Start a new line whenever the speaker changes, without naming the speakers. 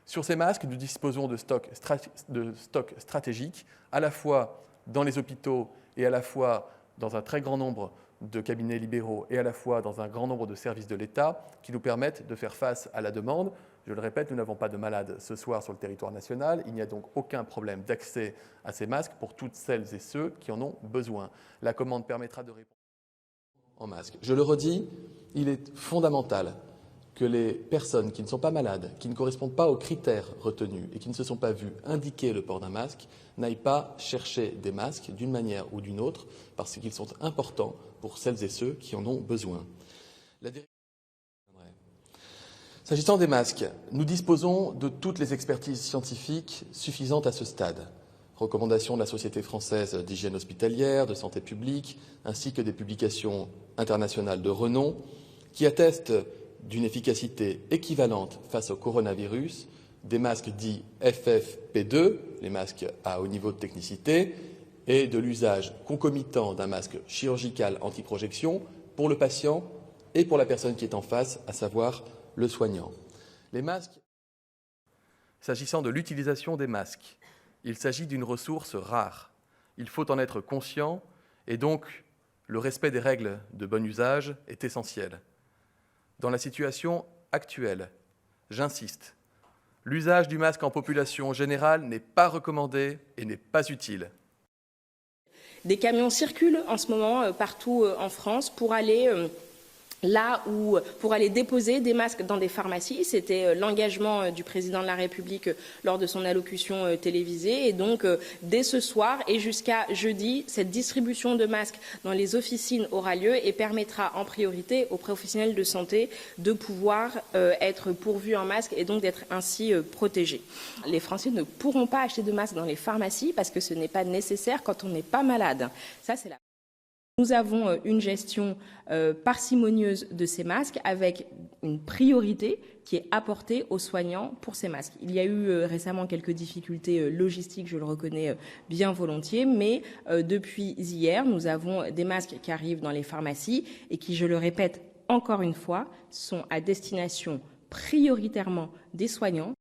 Sur ces masques, nous disposons de stocks stratégiques, à la fois dans les hôpitaux et à la fois dans un très grand nombre de cabinets libéraux et à la fois dans un grand nombre de services de l'État qui nous permettent de faire face à la demande. Je le répète, nous n'avons pas de malades ce soir sur le territoire national. Il n'y a donc aucun problème d'accès à ces masques pour toutes celles et ceux qui en ont besoin. La commande permettra de répondre en masque. Je le redis, il est fondamental que les personnes qui ne sont pas malades, qui ne correspondent pas aux critères retenus et qui ne se sont pas vues indiquer le port d'un masque, n'aillent pas chercher des masques d'une manière ou d'une autre parce qu'ils sont importants pour celles et ceux qui en ont besoin. S'agissant des masques, nous disposons de toutes les expertises scientifiques suffisantes à ce stade. Recommandations de la Société française d'hygiène hospitalière, de santé publique, ainsi que des publications internationales de renom qui attestent d'une efficacité équivalente face au coronavirus, des masques dits FFP2, les masques à haut niveau de technicité, et de l'usage concomitant d'un masque chirurgical anti-projection pour le patient et pour la personne qui est en face, à savoir le soignant. Les masques, s'agissant de l'utilisation des masques, il s'agit d'une ressource rare. Il faut en être conscient et donc le respect des règles de bon usage est essentiel. Dans la situation actuelle, j'insiste, l'usage du masque en population générale n'est pas recommandé et n'est pas utile.
Des camions circulent en ce moment partout en France pour aller pour aller déposer des masques dans des pharmacies. C'était l'engagement du président de la République lors de son allocution télévisée. Et donc, dès ce soir et jusqu'à jeudi, cette distribution de masques dans les officines aura lieu et permettra en priorité aux professionnels de santé de pouvoir être pourvus en masques et donc d'être ainsi protégés. Les Français ne pourront pas acheter de masques dans les pharmacies parce que ce n'est pas nécessaire quand on n'est pas malade. Ça, c'est la... Nous avons une gestion parcimonieuse de ces masques avec une priorité qui est apportée aux soignants pour ces masques. Il y a eu récemment quelques difficultés logistiques, je le reconnais bien volontiers, mais depuis hier, nous avons des masques qui arrivent dans les pharmacies et qui, je le répète encore une fois, sont à destination prioritairement des soignants.